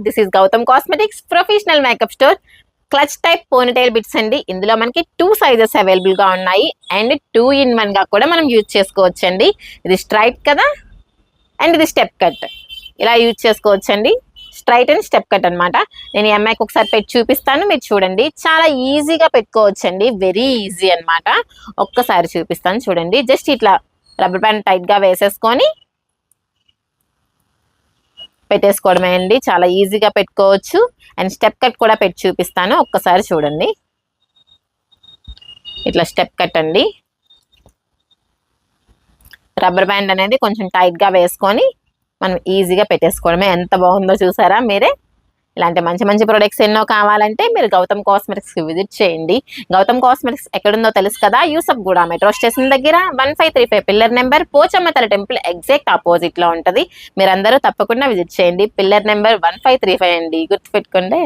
This is Gautam cosmetics professional makeup store. Clutch type ponytail bits అండి. ఇందులో మనకి 2 sizes available గా ఉన్నాయి అండ్ 2 in 1 గా కూడా మనం యూజ్ చేసుకోవచ్చండి. ఇది స్ట్రైట్ కదా అండ్ ఇది స్టెప్ కట్, ఇలా యూజ్ చేసుకోవచ్చండి. స్ట్రైట్ అండ్ స్టెప్ కట్ అనమాట. నేను ఈ అమ్మాయికి ఒకసారి పెట్టి చూపిస్తాను, మీరు చూడండి. చాలా ఈజీగా పెట్టుకోవచ్చండి, వెరీ ఈజీ అనమాట. ఒక్కసారి చూపిస్తాను చూడండి. జస్ట్ ఇట్లా రబ్బర్ బ్యాండ్ టైట్ గా వేసేసుకొని పెట్టేసుకోవడమే అండి. చాలా ఈజీగా పెట్టుకోవచ్చు. అండ్ స్టెప్ కట్ కూడా పెట్టి చూపిస్తాను, ఒక్కసారి చూడండి. ఇట్లా స్టెప్ కట్ అండి. రబ్బర్ బ్యాండ్ అనేది కొంచెం టైట్ గా వేసుకొని మనం ఈజీగా పెట్టేసుకోవడమే. ఎంత బాగుందో చూసారా మీరే. ఇలాంటి మంచి మంచి ప్రొడక్ట్స్ ఎన్నో కావాలంటే మీరు గౌతమ్ కాస్మెటిక్స్ కి విజిట్ చేయండి. గౌతమ్ కాస్మెటిక్స్ ఎక్కడుందో తెలుసు కదా, యూసఫ్ గూడ మెట్రో స్టేషన్ దగ్గర 1535 పిల్లర్ నెంబర్, పోచమ్మ తల్లి టెంపుల్ ఎగ్జాక్ట్ ఆపోజిట్ లో ఉంటది. మీరందరూ తప్పకుండా విజిట్ చేయండి. పిల్లర్ నెంబర్ 1535 అండి, గుర్తుపెట్టుకోండి.